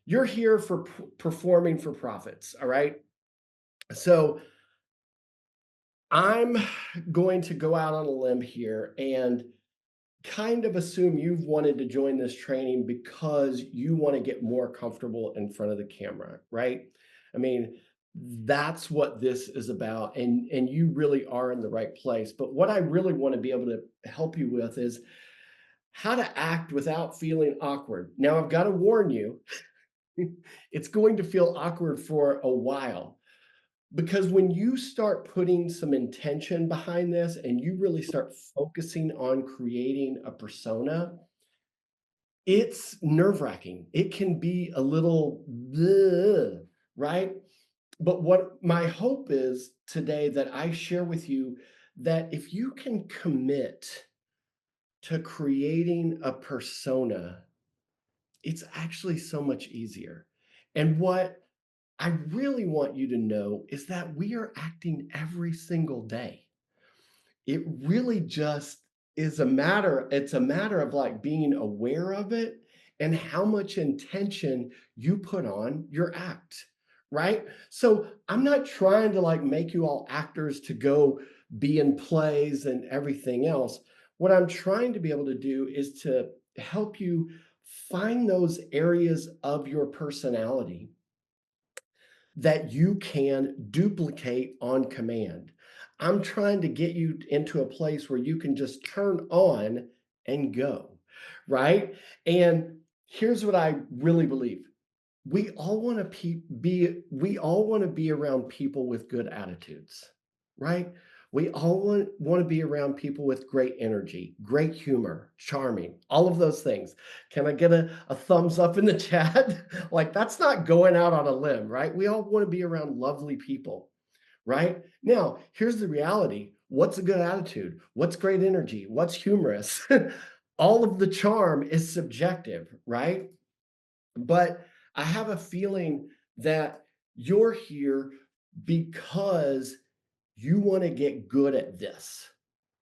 you're here for performing for profits, all right? So I'm going to go out on a limb here and kind of assume you've wanted to join this training because you want to get more comfortable in front of the camera, right? I mean, that's what this is about, and you really are in the right place. But what I really want to be able to help you with is how to act without feeling awkward. Now, I've got to warn you, it's going to feel awkward for a while because when you start putting some intention behind this and you really start focusing on creating a persona, it's nerve-wracking. It can be a little "Bleh," right? But what my hope is today that I share with you that if you can commit to creating a persona, it's actually so much easier. And what I really want you to know is that we are acting every single day. It really just is it's a matter of like being aware of it and how much intention you put on your act, right? So I'm not trying to like make you all actors to go be in plays and everything else. What I'm trying to be able to do is to help you find those areas of your personality that you can duplicate on command. I'm trying to get you into a place where you can just turn on and go, right? And here's what I really believe. We all want to be around people with good attitudes, right? We all want to be around people with great energy, great humor, charming, all of those things. Can I get a thumbs up in the chat? Like that's not going out on a limb, right? We all want to be around lovely people, right? Now, here's the reality. What's a good attitude? What's great energy? What's humorous? All of the charm is subjective, right? But I have a feeling that you're here because you want to get good at this,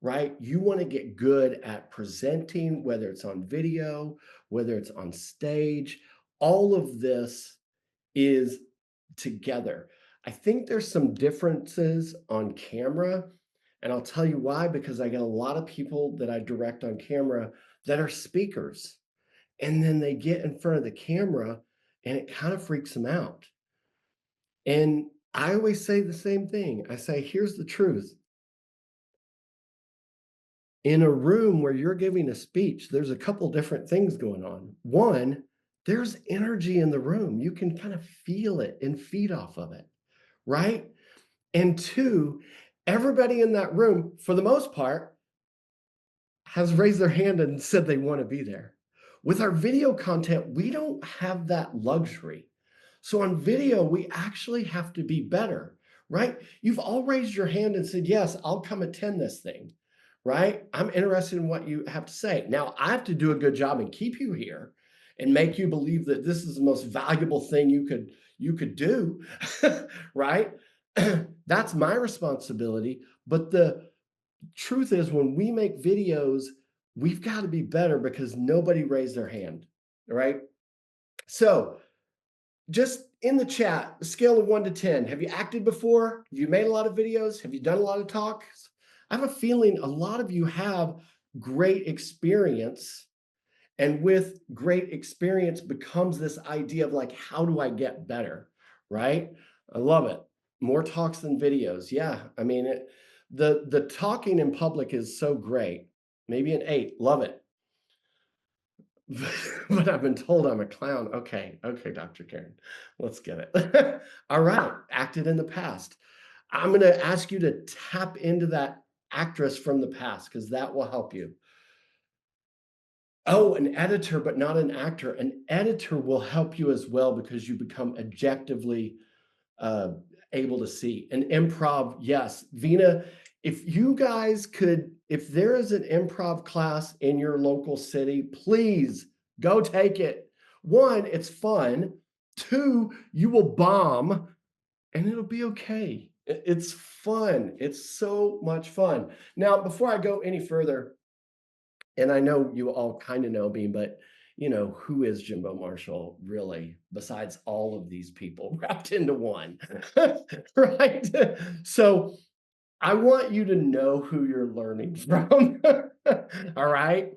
right? You want to get good at presenting, whether it's on video, whether it's on stage. All of this is together. I think there's some differences on camera, and I'll tell you why, because I get a lot of people that I direct on camera that are speakers and then they get in front of the camera and it kind of freaks them out. And I always say the same thing. I say, here's the truth. In a room where you're giving a speech, there's a couple different things going on. One, there's energy in the room. You can kind of feel it and feed off of it, right? And two, everybody in that room, for the most part, has raised their hand and said they want to be there. With our video content, we don't have that luxury. So on video, we actually have to be better, right? You've all raised your hand and said, yes, I'll come attend this thing, right? I'm interested in what you have to say. Now, I have to do a good job and keep you here and make you believe that this is the most valuable thing you could do, right? That's my responsibility. But the truth is when we make videos, we've got to be better because nobody raised their hand, right? So just in the chat, a scale of 1 to 10, have you acted before? Have you made a lot of videos? Have you done a lot of talks? I have a feeling a lot of you have great experience. And with great experience becomes this idea of like, how do I get better? Right? I love it. More talks than videos. Yeah. I mean, the talking in public is so great. Maybe an 8. Love it. But I've been told I'm a clown. Okay, okay, Dr. Karen, let's get it. All right, acted in the past. I'm going to ask you to tap into that actress from the past because that will help you. Oh, an editor, but not an actor. An editor will help you as well because you become objectively uh, able to see. An improv, yes. Vina, if you guys could, if there is an improv class in your local city, please go take it. One, it's fun. Two, you will bomb and it'll be okay. It's fun. It's so much fun. Now, before I go any further, and I know you all kind of know me, but who is Jimbo Marshall really, besides all of these people wrapped into one, right? So I want you to know who you're learning from. All right.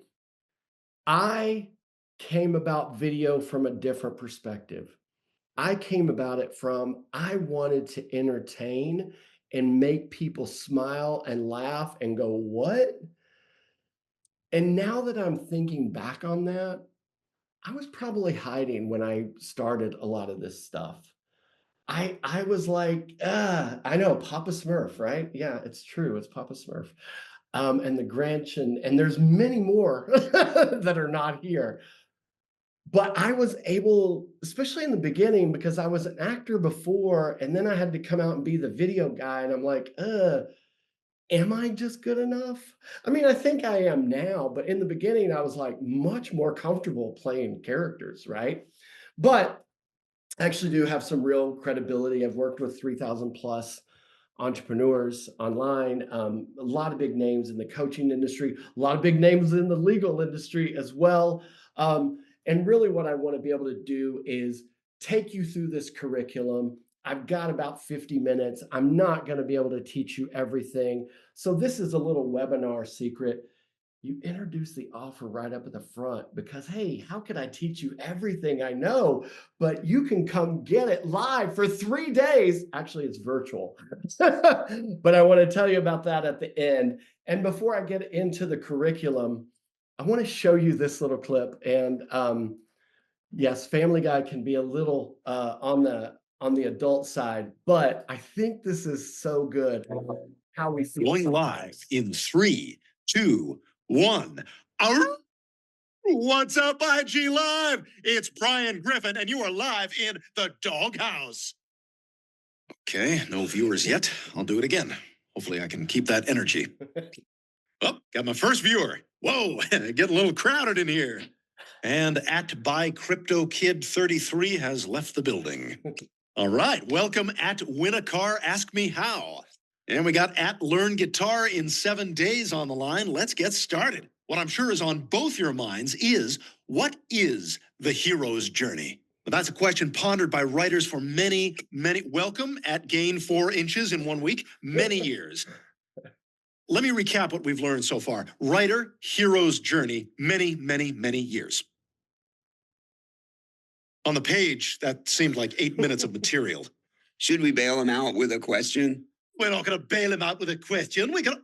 I came about video from a different perspective. I came about it from I wanted to entertain and make people smile and laugh and go, "What?" And now that I'm thinking back on that, I was probably hiding when I started a lot of this stuff. I was like, I know Papa Smurf, right? Yeah, it's true. It's Papa Smurf. And the Grinch, and there's many more that are not here. But I was able, especially in the beginning, because I was an actor before, and then I had to come out and be the video guy, and I'm like, am I just good enough? I mean, I think I am now, but in the beginning, I was like much more comfortable playing characters, right? But I actually do have some real credibility. I've worked with 3,000 plus entrepreneurs online, a lot of big names in the coaching industry, a lot of big names in the legal industry as well. And really, what I want to be able to do is take you through this curriculum. I've got about 50 minutes. I'm not going to be able to teach you everything. So, this is a little webinar secret. You introduce the offer right up at the front because, hey, how could I teach you everything I know? But you can come get it live for 3 days. Actually, it's virtual. But I want to tell you about that at the end. And before I get into the curriculum, I want to show you this little clip. And yes, Family Guy can be a little on the adult side, but I think this is so good how we feel Going live sometimes. in 3, 2, 1. Arr! What's up, IG Live? It's Brian Griffin, and you are live in the doghouse. Okay, no viewers yet. I'll do it again. Hopefully, I can keep that energy. Oh, got my first viewer. Whoa, getting a little crowded in here. And at by Crypto Kid 33 has left the building. All right, welcome at Win a Car, Ask Me How. And we got at Learn Guitar in 7 days on the line. Let's get started. What I'm sure is on both your minds is, what is the hero's journey? Well, that's a question pondered by writers for many, welcome at Gain 4 inches in 1 week, many years. Let me recap what we've learned so far. Writer, hero's journey, many years. On the page, that seemed like 8 minutes of material. Should we bail him out with a question? We're not going to bail him out with a question. We're going to,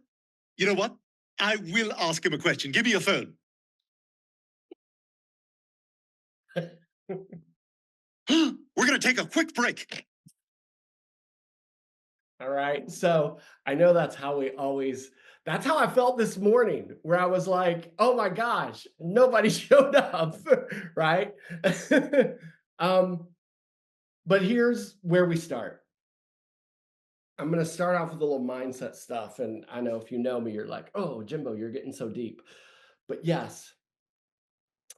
you know what? I will ask him a question. Give me your phone. We're going to take a quick break. All right. So I know that's how I felt this morning, where I was like, oh my gosh, nobody showed up. Right. um, but here's where we start. I'm going to start off with a little mindset stuff. And I know if you know me, you're like, oh, Jimbo, you're getting so deep. But yes,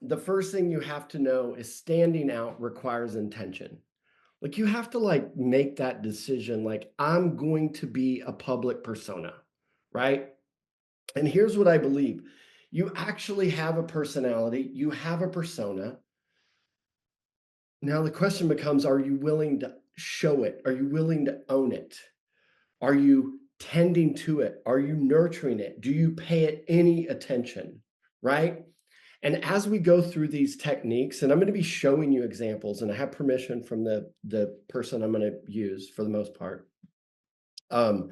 the first thing you have to know is standing out requires intention. Like you have to make that decision, like I'm going to be a public persona, right? And here's what I believe. You actually have a personality, you have a persona. Now the question becomes, are you willing to show it? Are you willing to own it? Are you tending to it? Are you nurturing it? Do you pay it any attention? Right? And as we go through these techniques, and I'm going to be showing you examples, and I have permission from the person I'm going to use for the most part. And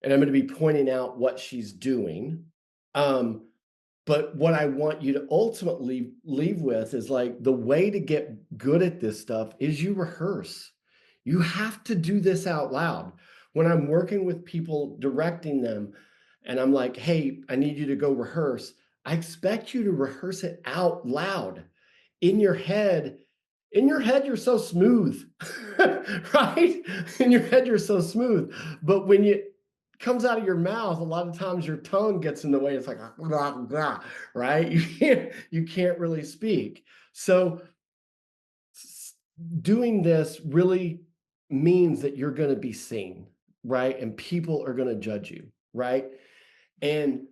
I'm going to be pointing out what she's doing. But what I want you to ultimately leave with is like the way to get good at this stuff is you rehearse. You have to do this out loud. When I'm working with people, directing them, and I'm like, hey, I need you to go rehearse, I expect you to rehearse it out loud in your head. In your head, you're so smooth, right? In your head, you're so smooth. But when it comes out of your mouth, a lot of times your tongue gets in the way. It's like, blah, blah, right? You can't really speak. So doing this really means that you're going to be seen, right? And people are going to judge you, right? And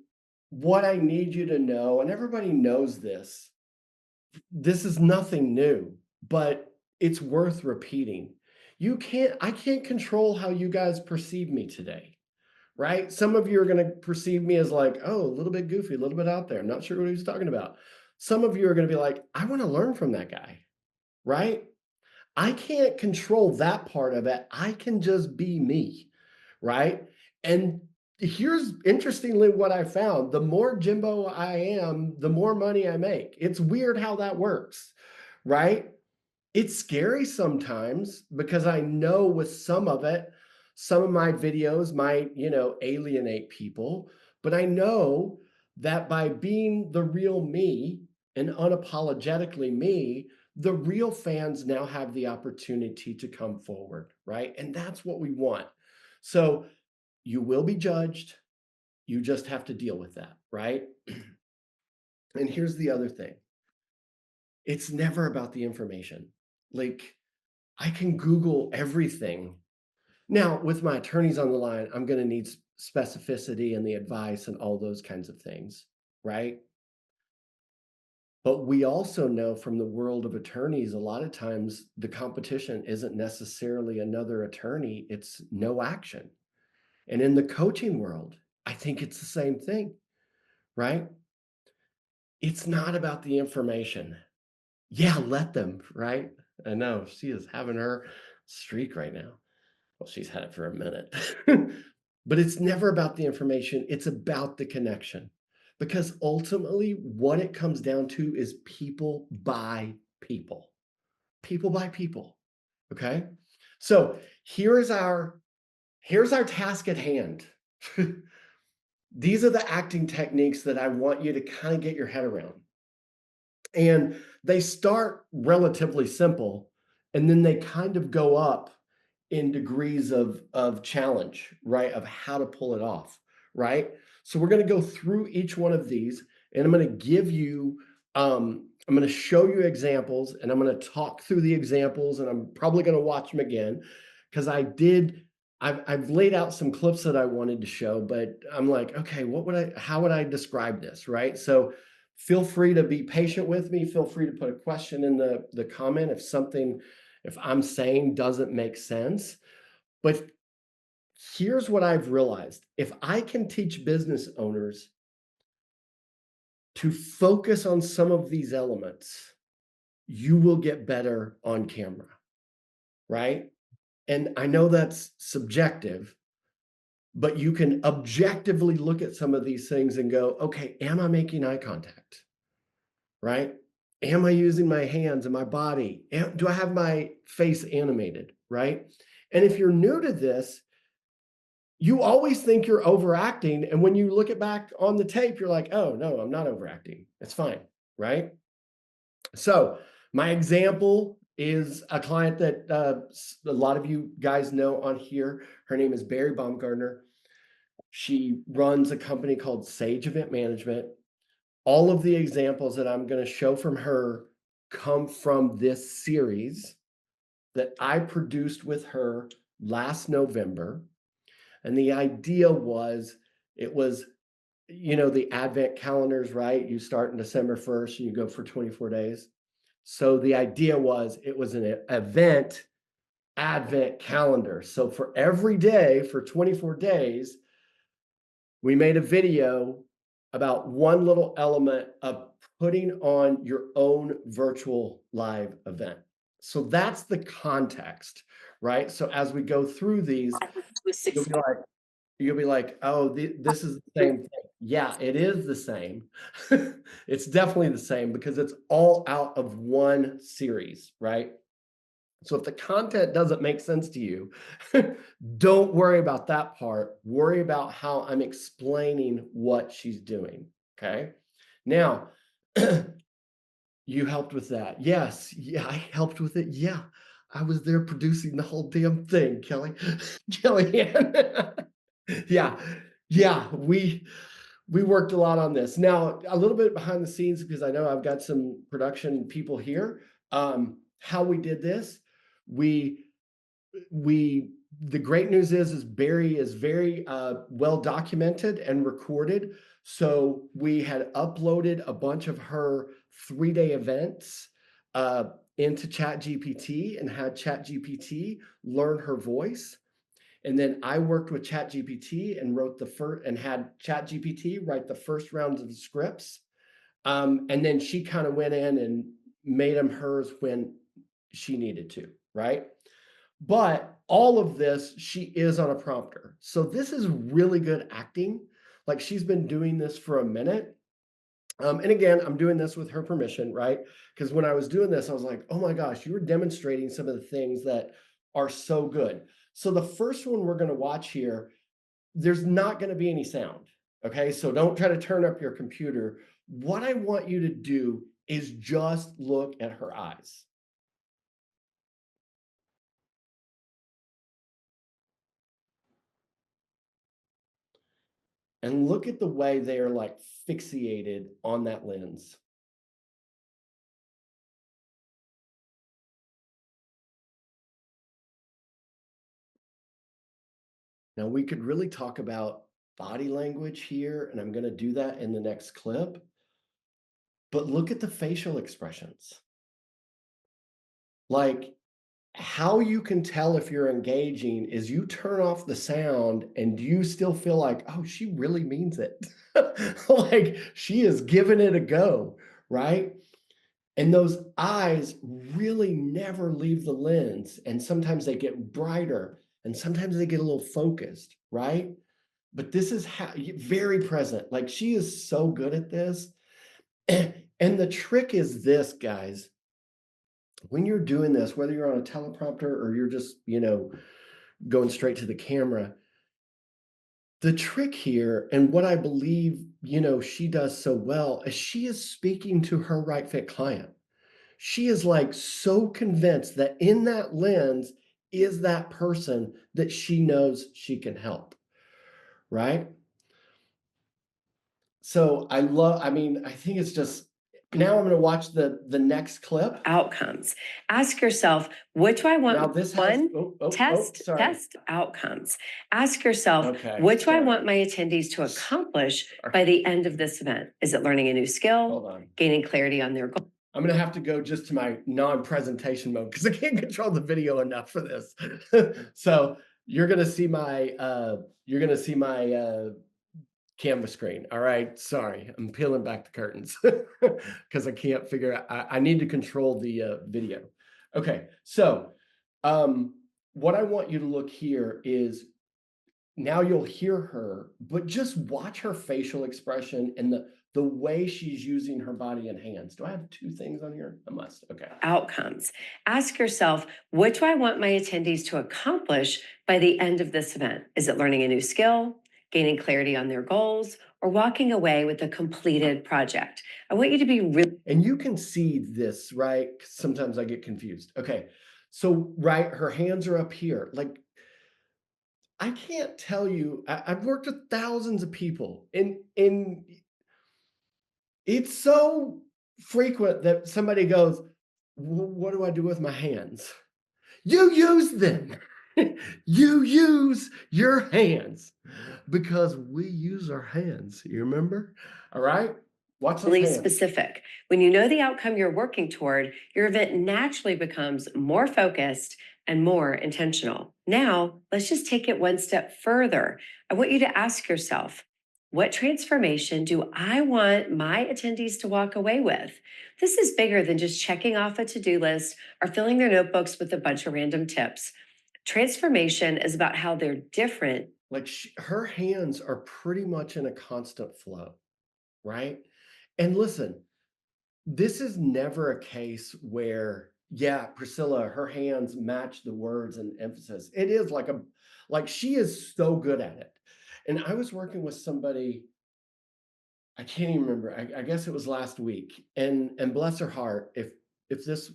what I need you to know, and everybody knows this, This is nothing new, but it's worth repeating. I can't control how you guys perceive me today, right? Some of you are going to perceive me as like, oh, a little bit goofy, a little bit out there. I'm not sure what he's talking about. Some of you are going to be like, I want to learn from that guy, right? I can't control that part of it. I can just be me, right? And here's interestingly what I found. The more Jimbo I am, the more money I make. It's weird how that works, right? It's scary sometimes because I know with some of it, some of my videos might, alienate people, but I know that by being the real me and unapologetically me, the real fans now have the opportunity to come forward, right? And that's what we want. So you will be judged. You just have to deal with that, right? And here's the other thing. It's never about the information. Like, I can Google everything. Now, with my attorneys on the line, I'm going to need specificity and the advice and all those kinds of things, right? But we also know from the world of attorneys, a lot of times the competition isn't necessarily another attorney, it's no action. And in the coaching world, I think it's the same thing, right? It's not about the information. Yeah, let them, right? I know she is having her streak right now. Well, she's had it for a minute. But it's never about the information, it's about the connection. Because ultimately, what it comes down to is people by people. People by people. Okay? So here's our task at hand. These are the acting techniques that I want you to kind of get your head around. And they start relatively simple, and then they kind of go up in degrees of challenge, right? Of how to pull it off, right? So we're going to go through each one of these, and I'm going to give you, I'm going to show you examples, and I'm going to talk through the examples, and I'm probably going to watch them again because I've laid out some clips that I wanted to show, but I'm like, okay, how would I describe this, right? So feel free to be patient with me. Feel free to put a question in the comment if I'm saying doesn't make sense. But here's what I've realized. If I can teach business owners to focus on some of these elements, you will get better on camera, right? And I know that's subjective, but you can objectively look at some of these things and go, okay, am I making eye contact? Right? Am I using my hands and my body? Do I have my face animated? Right? And if you're new to this, you always think you're overacting. And when you look it back on the tape, you're like, oh, no, I'm not overacting. It's fine. Right? So, my example is a client that a lot of you guys know on here. Her name is Barry Baumgartner. She runs a company called Sage Event Management. All of the examples that I'm going to show from her come from this series that I produced with her last November. And the idea was, it was, the Advent calendars, right? You start on December 1st and you go for 24 days. So the idea was it was an event Advent calendar. So for every day for 24 days, we made a video about one little element of putting on your own virtual live event. So that's the context, right? So as we go through these, you'll be like, oh, this is the same thing. Yeah, it is the same. It's definitely the same because it's all out of one series, right? So if the content doesn't make sense to you, don't worry about that part. Worry about how I'm explaining what she's doing. Okay. Now, you helped with that. Yes. Yeah, I helped with it. Yeah. I was there producing the whole damn thing, Kelly. Kellyanne. Yeah. Yeah. We worked a lot on this. Now, a little bit behind the scenes, because I know I've got some production people here. How we did this, we the great news is Barry is very well documented and recorded. So we had uploaded a bunch of her 3-day events into ChatGPT and had ChatGPT learn her voice. And then I worked with ChatGPT and wrote the first and had ChatGPT write the first rounds of the scripts. And then she kind of went in and made them hers when she needed to, right? But all of this, she is on a prompter. So this is really good acting. Like she's been doing this for a minute. And again, I'm doing this with her permission, right? Because when I was doing this, I was like, oh my gosh, you were demonstrating some of the things that are so good. So the first one we're going to watch here, there's not going to be any sound. Okay. So don't try to turn up your computer. What I want you to do is just look at her eyes. And look at the way they are like fixated on that lens. Now, we could really talk about body language here, and I'm going to do that in the next clip. But look at the facial expressions. Like how you can tell if you're engaging is you turn off the sound and you still feel like, oh, she really means it. Like she is giving it a go, right? And those eyes really never leave the lens. And sometimes they get brighter and sometimes they get a little focused, right? But this is how very present. Like she is so good at this. And the trick is this, guys. When you're doing this, whether you're on a teleprompter or you're just, going straight to the camera, the trick here and what I believe, she does so well is she is speaking to her right fit client. She is like so convinced that in that lens is that person that she knows she can help, right? So I think it's just now I'm going to watch the next clip. Outcomes. Ask yourself, what do I want? Now this has One, test outcomes. Ask yourself, Okay, what do I sorry. want my attendees to accomplish Sorry. by the end of this event? Is it learning a new Hold skill, on. gaining clarity on their goal? I'm going to have to go just to my non-presentation mode because I can't control the video enough for this. So you're going to see my canvas screen. All right. Sorry. I'm peeling back the curtains because I can't figure out. I need to control the video. Okay. So what I want you to look here is now you'll hear her, but just watch her facial expression and the way she's using her body and hands. Do I have two things on here? I must. Okay. Outcomes. Ask yourself, what do I want my attendees to accomplish by the end of this event? Is it learning a new skill, gaining clarity on their goals, or walking away with a completed project? I want you to be really. And you can see this, right? Sometimes I get confused. Okay. So, right, her hands are up here. Like, I can't tell you, I've worked with thousands of people, and it's so frequent that somebody goes, what do I do with my hands? You use them. You use your hands because we use our hands. You remember? All right. Watch those Really hands. specific. When you know the outcome you're working toward, your event naturally becomes more focused and more intentional. Now, let's just take it one step further. I want you to ask yourself, what transformation do I want my attendees to walk away with? This is bigger than just checking off a to-do list or filling their notebooks with a bunch of random tips. Transformation is about how they're different. Like her hands are pretty much in a constant flow, right? And listen, this is never a case where, yeah, Priscilla, her hands match the words and emphasis. It is like she is so good at it. And I was working with somebody, I can't even remember. I guess it was last week. And bless her heart, if this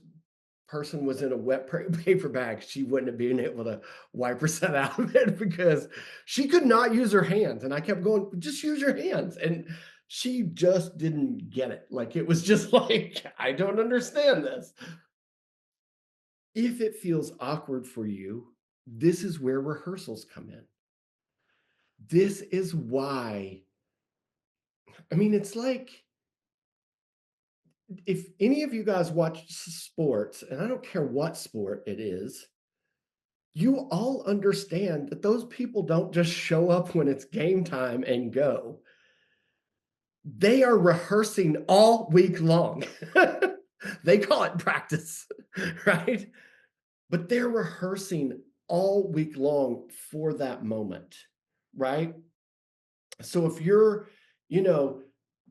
person was in a wet paper bag, she wouldn't have been able to wipe herself out of it because she could not use her hands. And I kept going, just use your hands. And she just didn't get it. Like it was just like, I don't understand this. If it feels awkward for you, this is where rehearsals come in. This is why, it's like if any of you guys watch sports, and I don't care what sport it is, you all understand that those people don't just show up when it's game time and go. They are rehearsing all week long. They call it practice, right? But they're rehearsing all week long for that moment, right? So if you're, you know,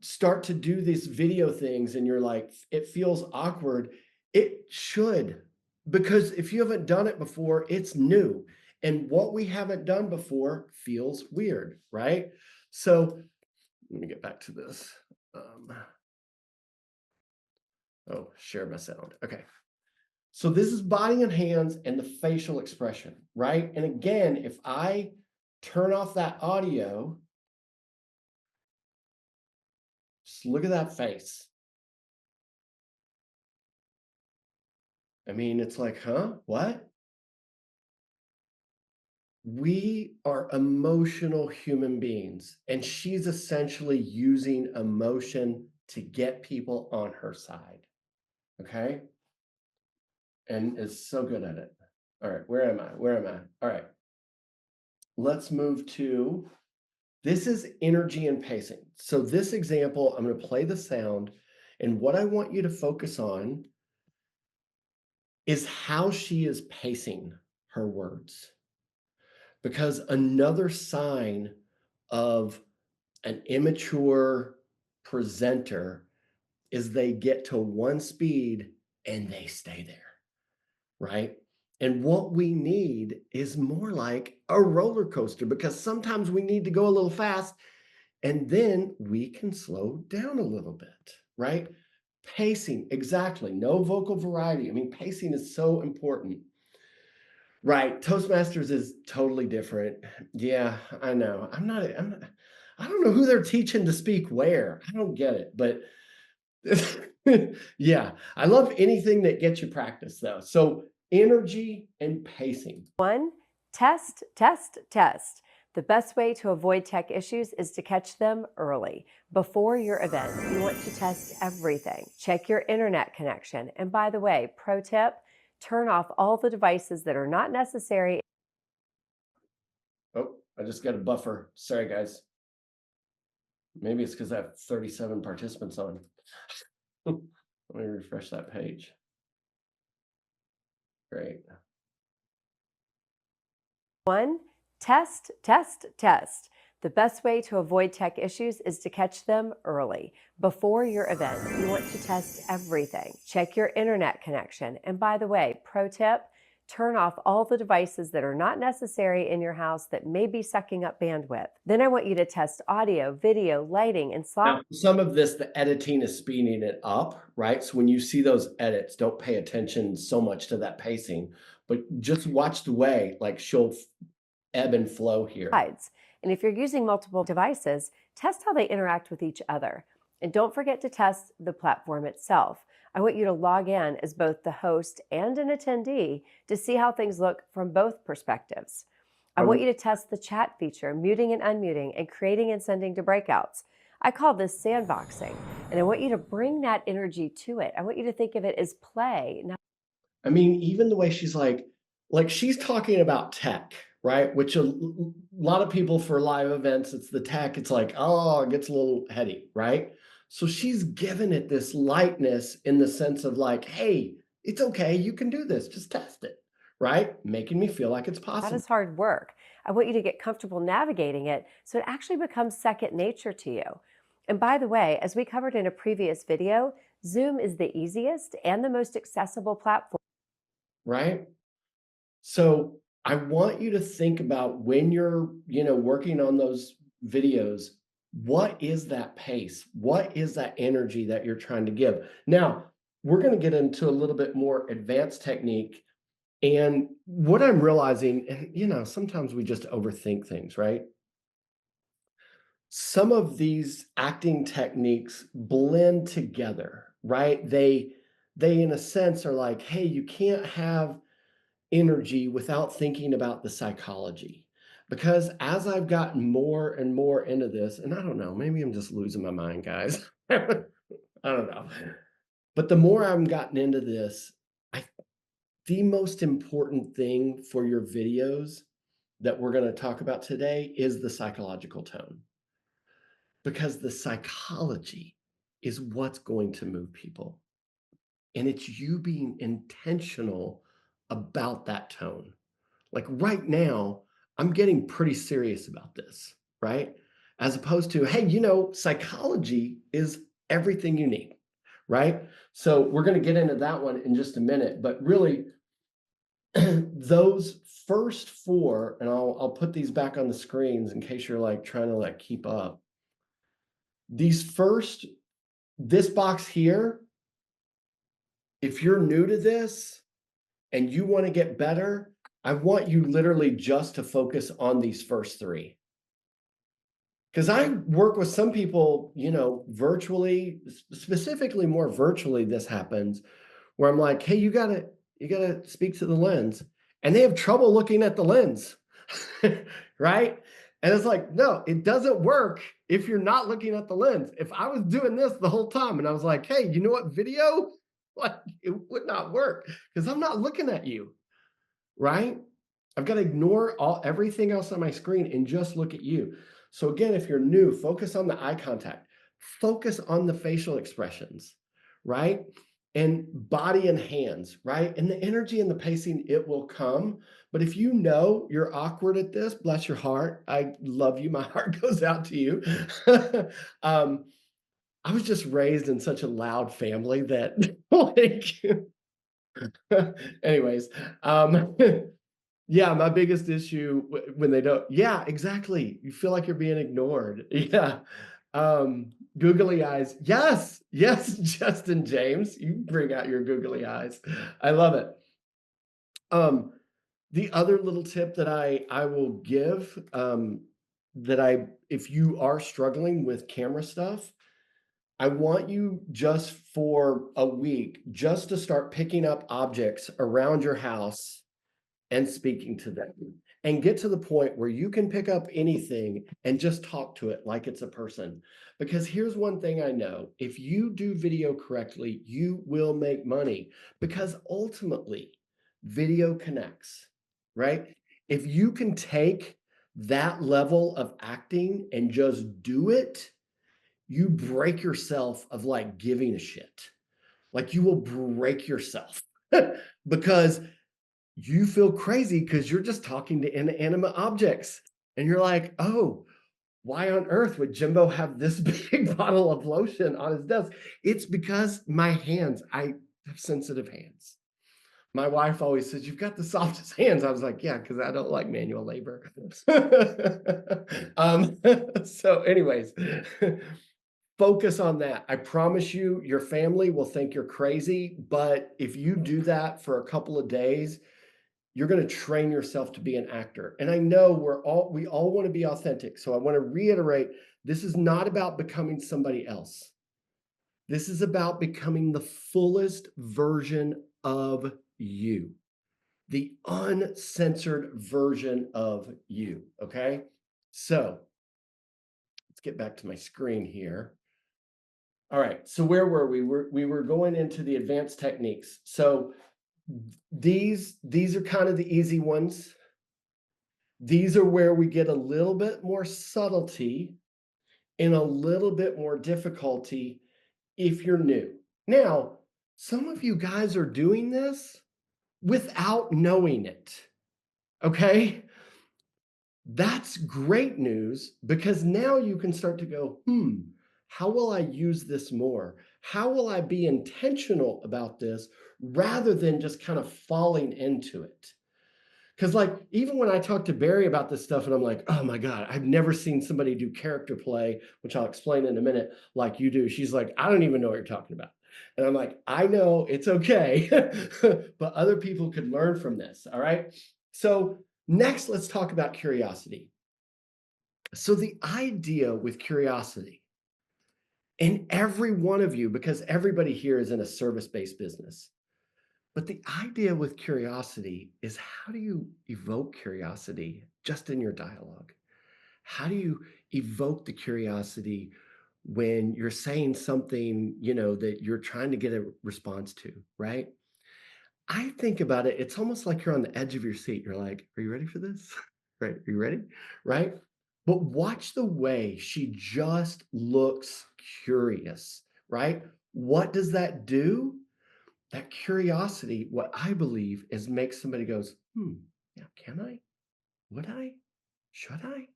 start to do these video things and you're like, it feels awkward, it should, because if you haven't done it before, it's new. And what we haven't done before feels weird, right? So let me get back to this. Oh, share my sound. Okay. So this is body and hands and the facial expression, right? And again, if I turn off that audio, just look at that face. I mean, it's like, huh? What? We are emotional human beings, and she's essentially using emotion to get people on her side. Okay. And is so good at it. All right. Where am I? Where am I? All right. Let's move to this is energy and pacing. So, this example, I'm going to play the sound, and what I want you to focus on is how she is pacing her words. Because another sign of an immature presenter is they get to one speed and they stay there, right? And what we need is more like a roller coaster because sometimes we need to go a little fast and then we can slow down a little bit, right? Pacing, exactly. No vocal variety. I mean, pacing is so important. Right. Toastmasters is totally different. Yeah, I know. I don't know who they're teaching to speak where. I don't get it, but yeah, I love anything that gets you practice though. So energy and pacing. One, test, test, test. The best way to avoid tech issues is to catch them early. Before your event, you want to test everything. Check your internet connection. And by the way, pro tip, turn off all the devices that are not necessary. Oh, I just got a buffer. Sorry, guys. Maybe it's because I have 37 participants on. Let me refresh that page. Great. One, test, test, test. The best way to avoid tech issues is to catch them early. Before your event, you want to test everything. Check your internet connection. And by the way, pro tip, turn off all the devices that are not necessary in your house that may be sucking up bandwidth. Then I want you to test audio, video, lighting, and slide. Now, some of this, the editing is speeding it up, right? So when you see those edits, don't pay attention so much to that pacing, but just watch the way like she'll ebb and flow here. And if you're using multiple devices, test how they interact with each other. And don't forget to test the platform itself. I want you to log in as both the host and an attendee to see how things look from both perspectives. I want you to test the chat feature, muting and unmuting, and creating and sending to breakouts. I call this sandboxing, and I want you to bring that energy to it. I want you to think of it as play. Now, I mean, even the way she's like she's talking about tech, right? Which a lot of people for live events, it's the tech. It's like, oh, it gets a little heady, right? So she's given it this lightness in the sense of like, hey, it's okay. You can do this. Just test it, right? Making me feel like it's that possible. is hard work. I want you to get comfortable navigating it so it actually becomes second nature to you. And by the way, as we covered in a previous video, Zoom is the easiest and the most accessible platform. Right? So I want you to think about when you're, working on those videos, what is that pace? What is that energy that you're trying to give? Now, we're going to get into a little bit more advanced technique. And what I'm realizing, and sometimes we just overthink things, right? Some of these acting techniques blend together, right? They in a sense are like, hey, you can't have energy without thinking about the psychology. Because as I've gotten more and more into this, and I don't know, maybe I'm just losing my mind, guys. I don't know. But the more I've gotten into this, I the most important thing for your videos that we're going to talk about today is the psychological tone, because the psychology is what's going to move people. And it's you being intentional about that tone. Like right now, I'm getting pretty serious about this, right? As opposed to, hey, psychology is everything you need, right? So we're going to get into that one in just a minute, but really those first four, and I'll put these back on the screens in case you're like trying to like keep up. This box here, if you're new to this and you want to get better, I want you literally just to focus on these first three. Because I work with some people, virtually, specifically more virtually, this happens where I'm like, hey, you gotta speak to the lens. And they have trouble looking at the lens. Right? And it's like, no, it doesn't work if you're not looking at the lens. If I was doing this the whole time and I was like, hey, you know what, video? Like it would not work because I'm not looking at you, right? I've got to ignore everything else on my screen and just look at you. So again, if you're new, focus on the eye contact, focus on the facial expressions, right? And body and hands, right? And the energy and the pacing, it will come. But if you know you're awkward at this, bless your heart. I love you. My heart goes out to you. I was just raised in such a loud family that like anyways, yeah, my biggest issue when they don't, yeah, exactly. You feel like you're being ignored. Yeah. Googly eyes. Yes, yes, Justin James, you bring out your googly eyes. I love it. The other little tip that I will give, if you are struggling with camera stuff, I want you just for a week just to start picking up objects around your house and speaking to them, and get to the point where you can pick up anything and just talk to it like it's a person. Because here's one thing I know, if you do video correctly, you will make money, because ultimately video connects, right? If you can take that level of acting and just do it, you break yourself of like giving a shit. Like you will break yourself because you feel crazy because you're just talking to inanimate objects. And you're like, oh, why on earth would Jimbo have this big bottle of lotion on his desk? It's because my hands, I have sensitive hands. My wife always says, you've got the softest hands. I was like, yeah, because I don't like manual labor. um, so, anyways, focus on that. I promise you, your family will think you're crazy. But if you do that for a couple of days, you're going to train yourself to be an actor. And I know we all want to be authentic. So I want to reiterate, this is not about becoming somebody else. This is about becoming the fullest version of you, the uncensored version of you. Okay. So let's get back to my screen here. All right. So where were we? We were going into the advanced techniques. So these are kind of the easy ones. These are where we get a little bit more subtlety and a little bit more difficulty if you're new. Now, some of you guys are doing this without knowing it. Okay? That's great news, because now you can start to go, how will I use this more? How will I be intentional about this rather than just kind of falling into it? Because like, even when I talk to Barry about this stuff and I'm like, oh my God, I've never seen somebody do character play, which I'll explain in a minute, like you do. She's like, I don't even know what you're talking about. And I'm like, I know, it's okay, but other people could learn from this. All right. So next, let's talk about curiosity. So the idea with curiosity, and every one of you, because everybody here is in a service-based business, but the idea with curiosity is, how do you evoke curiosity just in your dialogue? How do you evoke the curiosity when you're saying something, that you're trying to get a response to, right? I think about it, it's almost like you're on the edge of your seat. You're like, "Are you ready for this?" Right? "Are you ready?" Right? But watch the way she just looks curious, right? What does that do? That curiosity, what I believe is makes somebody goes, yeah, can I? Would I? Should I?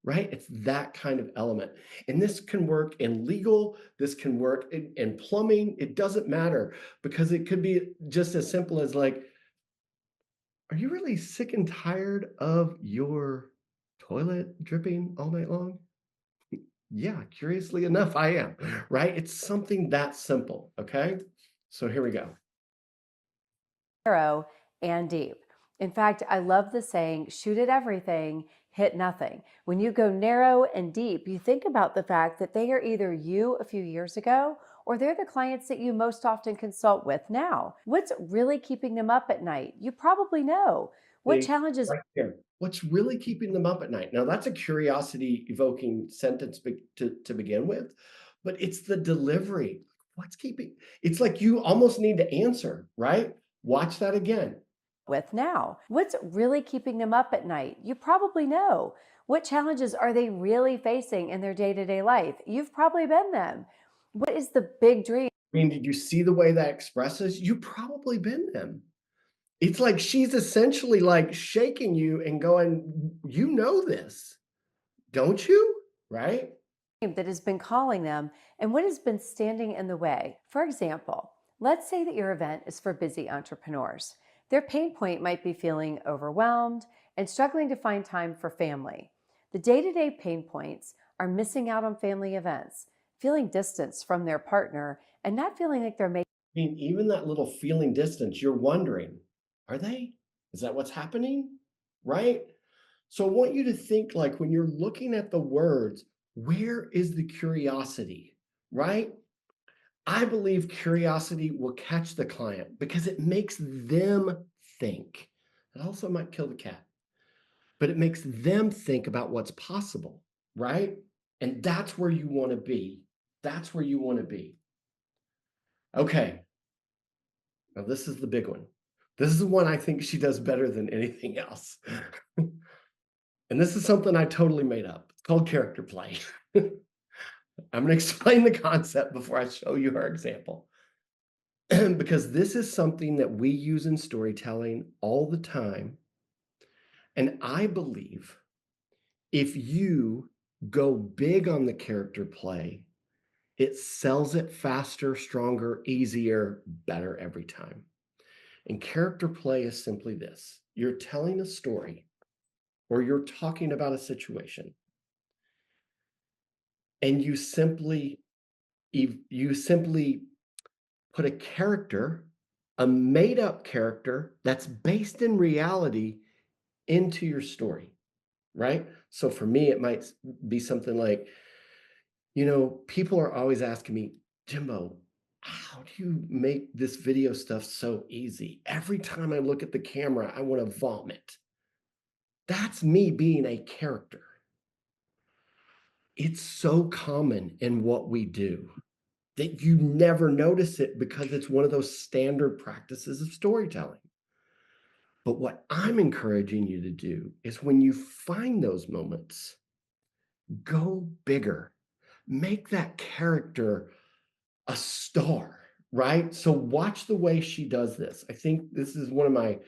Right? It's that kind of element. And this can work in legal, this can work in plumbing. It doesn't matter because it could be just as simple as like, are you really sick and tired of your toilet dripping all night long? Yeah, curiously enough, I am, right? It's something that simple. Okay. So here we go. Narrow and deep. In fact, I love the saying, shoot at everything, hit nothing. When you go narrow and deep, you think about the fact that they are either you a few years ago or they're the clients that you most often consult with now. What's really keeping them up at night? You probably know. What See, challenges right here. What's really keeping them up at night? Now, that's a curiosity evoking sentence to begin with, but it's the delivery. What's keeping it's like you almost need to answer, right? Watch that again. with now? What's really keeping them up at night? You probably know. What challenges are they really facing in their day to day life? You've probably been them. What is the big dream I mean, did you see the way that expresses? You probably been them. It's like she's essentially like shaking you and going, you know this, don't you? Right? that has been calling them and what has been standing in the way? For example, let's say that your event is for busy entrepreneurs. Their pain point might be feeling overwhelmed and struggling to find time for family. The day to day pain points are missing out on family events, feeling distance from their partner, and not feeling like they're making I mean, even that little feeling distance, you're wondering, are they? Is that what's happening? Right? So I want you to think like when you're looking at the words, where is the curiosity? Right? I believe curiosity will catch the client because it makes them think. It also might kill the cat, but it makes them think about what's possible, right? And that's where you want to be. That's where you want to be. Okay. Now, this is the big one. This is the one I think she does better than anything else. And this is something I totally made up. It's called character play. I'm going to explain the concept before I show you her example. Because this is something that we use in storytelling all the time. And I believe if you go big on the character play, it sells it faster, stronger, easier, better every time. And character play is simply this: you're telling a story or you're talking about a situation, and you simply put a character, a made up character that's based in reality into your story, right? So for me, it might be something like, people are always asking me, Jimbo, how do you make this video stuff so easy? Every time I look at the camera, I want to vomit. That's me being a character. It's so common in what we do that you never notice it because it's one of those standard practices of storytelling. But what I'm encouraging you to do is when you find those moments, go bigger. Make that character a star, right? So watch the way she does this. I think this is one of my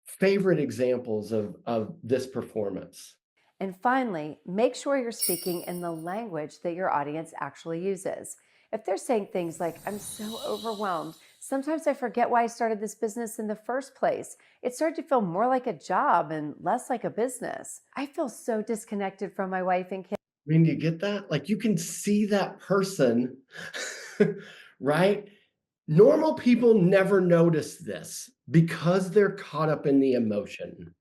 favorite examples of this performance. And finally, make sure you're speaking in the language that your audience actually uses. If they're saying things like, I'm so overwhelmed, sometimes I forget why I started this business in the first place. It started to feel more like a job and less like a business. I feel so disconnected from my wife and kids. I mean, you get that? Like you can see that person, right? Normal people never notice this because they're caught up in the emotion.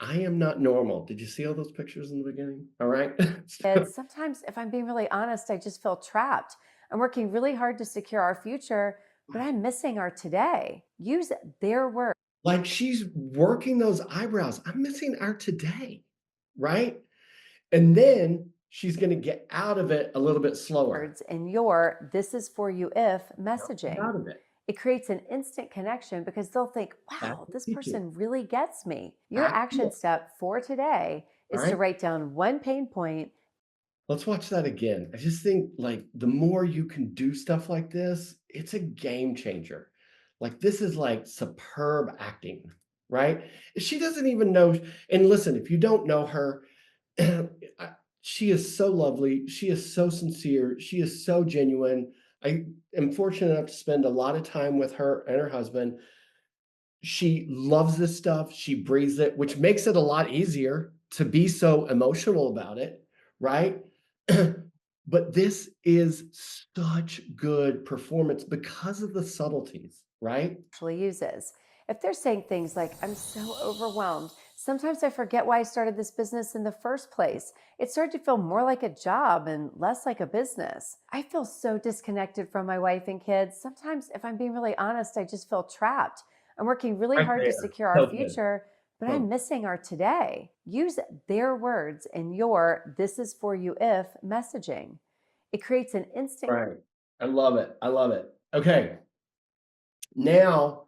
I am not normal. Did you see all those pictures in the beginning? All right. Sometimes, if I'm being really honest, I just feel trapped. I'm working really hard to secure our future, but I'm missing our today. Use their words. Like she's working those eyebrows. I'm missing our today, right? And then she's going to get out of it a little bit slower. Words in your "this is for you if" Get messaging. out of it. It creates an instant connection because they'll think, That's wow, the this teaching. person really gets me. Your That's action it. step for today All is to right. write down one pain point. Let's watch that again. I just think like the more you can do stuff like this, it's a game changer. Like this is like superb acting, right? She doesn't even know. And listen, if you don't know her, I- she is so lovely. She is so sincere. She is so genuine. I am fortunate enough to spend a lot of time with her and her husband. She loves this stuff. She breathes it, which makes it a lot easier to be so emotional about it, right? But this is such good performance because of the subtleties, right? Actually uses. If they're saying things like, I'm so overwhelmed, sometimes I forget why I started this business in the first place. It started to feel more like a job and less like a business. I feel so disconnected from my wife and kids. Sometimes, if I'm being really honest, I just feel trapped. I'm working really Right hard to there. secure our So good. future, but So I'm missing our today. Use their words in your "this is for you if" messaging. It creates an instant right. I love it. I love it. Okay. Now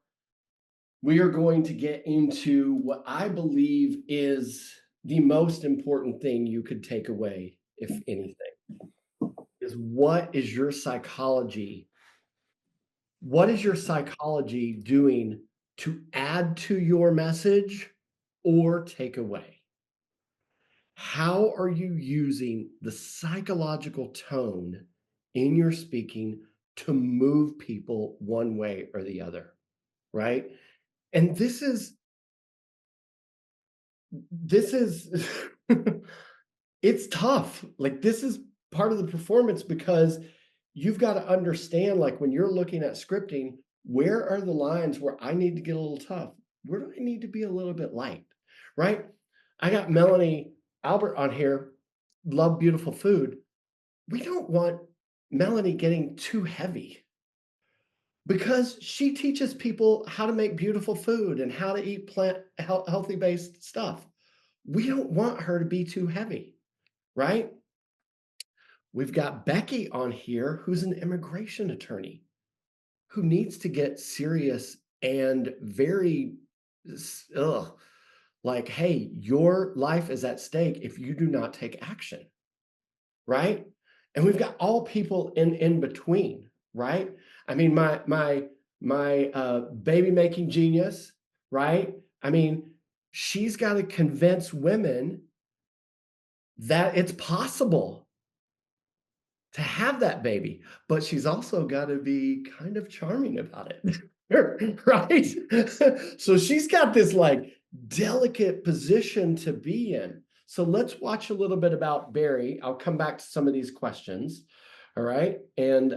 we are going to get into what I believe is the most important thing you could take away, if anything, is what is your psychology? What is your psychology doing to add to your message or take away? How are you using the psychological tone in your speaking to move people one way or the other? Right. And this is it's tough. Like this is part of the performance because you've got to understand, like when you're looking at scripting, where are the lines where I need to get a little tough? Where do I need to be a little bit light? Right? I got Melanie Albert on here, love beautiful food. We don't want Melanie getting too heavy because she teaches people how to make beautiful food and how to eat healthy based stuff. We don't want her to be too heavy, right? We've got Becky on here, who's an immigration attorney who needs to get serious and very, ugh, like, hey, your life is at stake if you do not take action, right? And we've got all people in between, right? I mean, my baby making genius, right? I mean, she's got to convince women that it's possible to have that baby, but she's also got to be kind of charming about it. Right? So she's got this like delicate position to be in. So let's watch a little bit about Barry. I'll come back to some of these questions. All right. And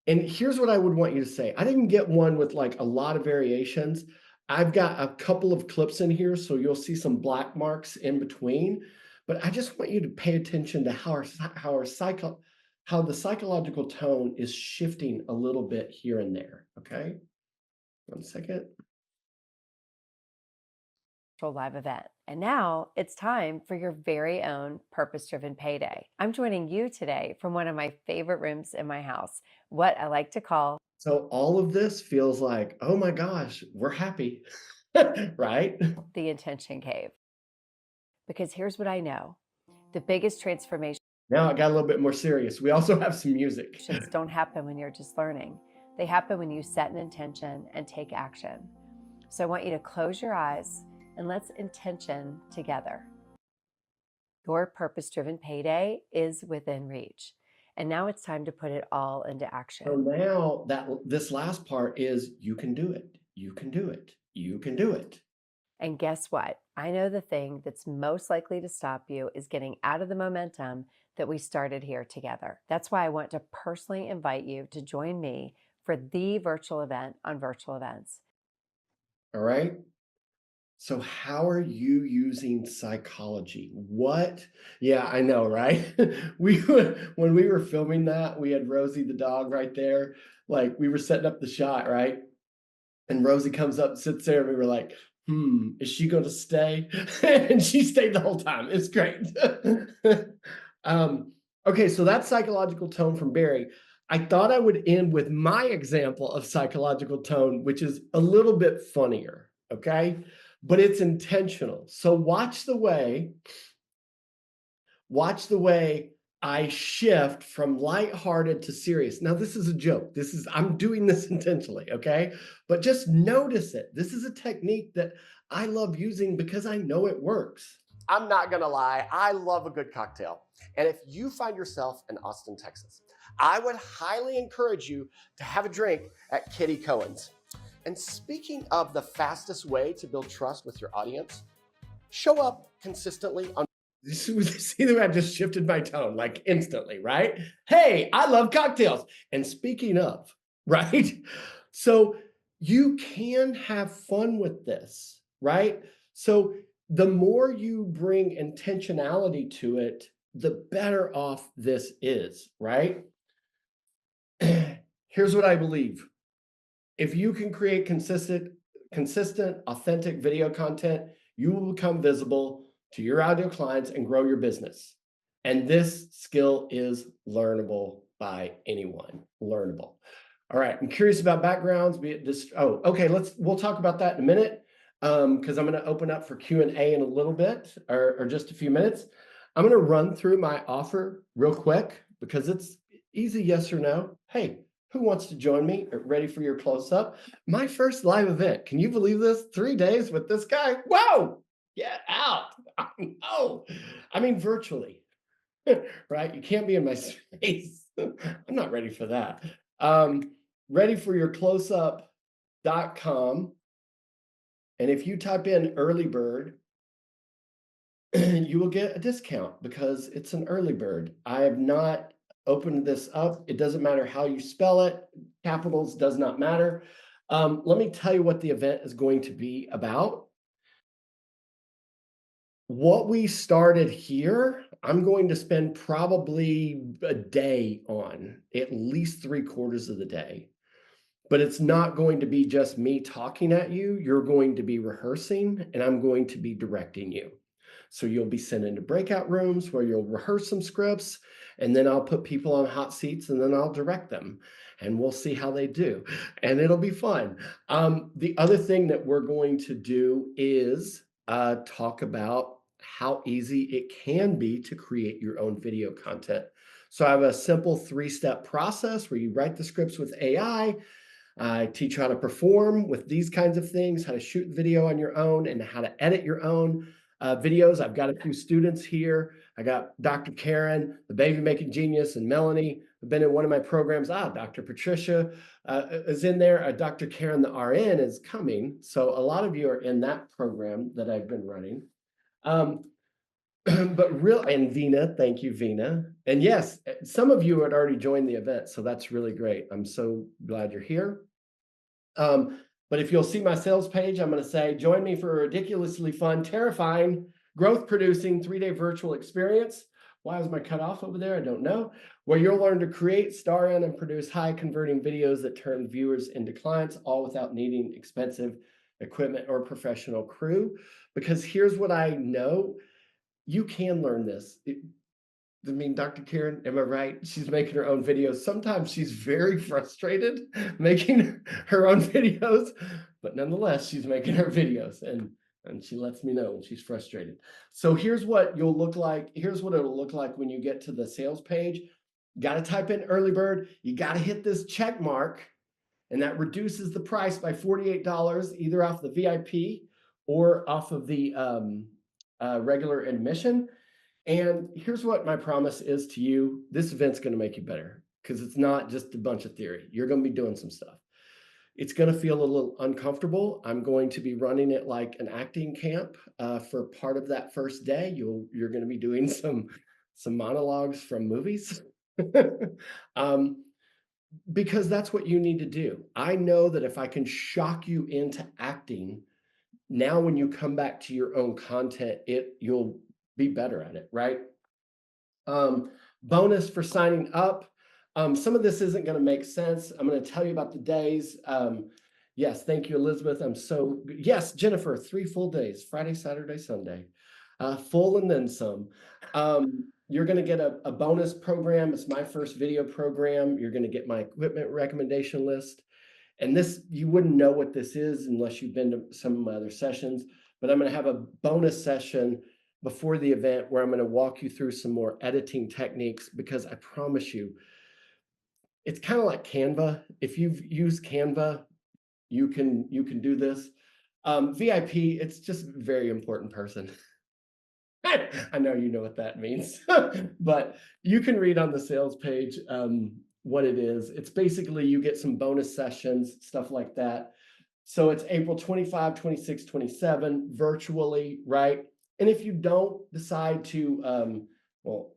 here's what I would want you to say. I didn't get one with like a lot of variations. I've got a couple of clips in here, so you'll see some black marks in between. But I just want you to pay attention to how the psychological tone is shifting a little bit here and there. Okay, 1 second. live event. And now it's time for your very own purpose driven payday. I'm joining you today from one of my favorite rooms in my house, what I like to call So all of this feels like, oh my gosh, we're happy, right? the intention cave. Because here's what I know: the biggest transformations Now it got a little bit more serious. We also have some music. don't happen when you're just learning, they happen when you set an intention and take action. So I want you to close your eyes and let's intention together. Your purpose driven payday is within reach. And now it's time to put it all into So action. now that this last part is you can do it. You can do it. You can do it. And guess what? I know the thing that's most likely to stop you is getting out of the momentum that we started here together. That's why I want to personally invite you to join me for the virtual event on virtual events. All right. So how are you using psychology? What? Yeah, I know, right? When we were filming that, we had Rosie the dog right there. Like we were setting up the shot, right? And Rosie comes up, sits there, and we were like, is she going to stay? And she stayed the whole time. It's great. Okay, so that's psychological tone from Barry. I thought I would end with my example of psychological tone, which is a little bit funnier, okay? But it's intentional. So watch the way I shift from lighthearted to serious. Now, this is a joke. I'm doing this intentionally, okay? But just notice it. This is a technique that I love using because I know it works. I'm not gonna lie, I love a good cocktail. And if you find yourself in Austin, Texas, I would highly encourage you to have a drink at Kitty Cohen's. And speaking of the fastest way to build trust with your audience, show up consistently on. See the way I just shifted my tone like instantly, right? Hey, I love cocktails. And speaking of, right? So you can have fun with this, right? So the more you bring intentionality to it, the better off this is, right? Here's what I believe. If you can create consistent, authentic video content, you will become visible to your ideal clients and grow your business. And this skill is learnable by anyone. Learnable. All right. I'm curious about backgrounds. Be it this. Oh, okay. We'll talk about that in a minute. Because I'm going to open up for Q&A in a little bit or just a few minutes. I'm going to run through my offer real quick because it's easy yes or no. Hey, who wants to join me? Ready for your close-up? My first live event. Can you believe this? 3 days with this guy. Whoa! Get out. Oh, I mean, virtually, right? You can't be in my space. I'm not ready for that. Ready for your closeup.com. And if you type in early bird, you will get a discount because it's an early bird. I have not opened this up. It doesn't matter how you spell it. Capitals does not matter. Let me tell you what the event is going to be about. What we started here, I'm going to spend probably a day on, at least 3/4 of the day. But it's not going to be just me talking at you. You're going to be rehearsing, and I'm going to be directing you. So you'll be sent into breakout rooms where you'll rehearse some scripts, and then I'll put people on hot seats, and then I'll direct them, and we'll see how they do. And it'll be fun. The other thing that we're going to do is talk about how easy it can be to create your own video content. So I have a simple 3-step process where you write the scripts with AI. I teach you how to perform with these kinds of things, how to shoot video on your own, and how to edit your own videos. I've got a few students here. I got Dr. Karen, the baby making genius, and Melanie have been in one of my programs. Dr. Patricia is in there. Dr. Karen, the RN, is coming. So a lot of you are in that program that I've been running. And Vina, thank you, Vina. And yes, some of you had already joined the event, so that's really great. I'm so glad you're here. But if you'll see my sales page, I'm going to say, join me for a ridiculously fun, terrifying, growth-producing 3-day virtual experience. Why was my cutoff over there? I don't know. Where you'll learn to create, star in, and produce high-converting videos that turn viewers into clients, all without needing expensive equipment or professional crew. Because here's what I know. You can learn this. I mean, Dr. Karen, am I right? She's making her own videos. Sometimes she's very frustrated making her own videos, but nonetheless, she's making her videos and she lets me know when she's frustrated. So here's what you'll look like. Here's what it'll look like when you get to the sales page. You got to type in early bird. You got to hit this check mark, and that reduces the price by $48, either off the VIP or off of the regular admission. And here's what my promise is to you. This event's going to make you better because it's not just a bunch of theory. You're going to be doing some stuff. It's going to feel a little uncomfortable. I'm going to be running it like an acting camp for part of that first day. You're going to be doing some monologues from movies. Because that's what you need to do. I know that if I can shock you into acting, now when you come back to your own content, you'll be better at it, right? Bonus for signing up. Some of this isn't going to make sense. I'm going to tell you about the days. Yes, thank you, Elizabeth. Yes, Jennifer, 3 full days, Friday, Saturday, Sunday. Full and then some. You're going to get a bonus program. It's my first video program. You're going to get my equipment recommendation list. And this, you wouldn't know what this is unless you've been to some of my other sessions, but I'm going to have a bonus session before the event where I'm going to walk you through some more editing techniques, because I promise you, it's kind of like Canva. If you've used Canva, you can do this. VIP, it's just a very important person. I know you know what that means, but you can read on the sales page what it is. It's basically you get some bonus sessions, stuff like that. So it's April 25, 26, 27, virtually, right? And if you don't decide to, well,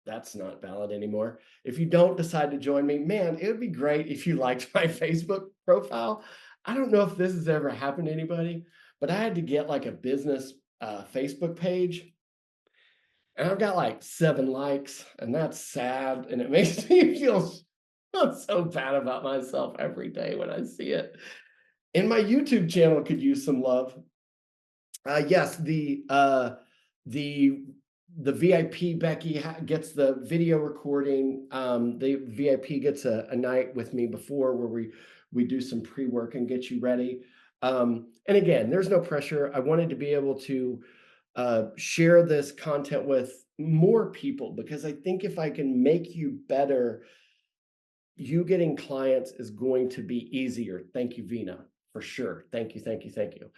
that's not valid anymore. If you don't decide to join me, man, it would be great if you liked my Facebook profile. I don't know if this has ever happened to anybody, but I had to get like a business Facebook page, and I've got like 7 likes, and that's sad. And it makes me feel so bad about myself every day when I see it. And my YouTube channel could use some love. Yes, the VIP Becky gets the video recording. The VIP gets a night with me before where we do some pre-work and get you ready. And again, there's no pressure. I wanted to be able to share this content with more people, because I think if I can make you better, you getting clients is going to be easier. Thank you, Vina, for sure. Thank you, thank you, thank you.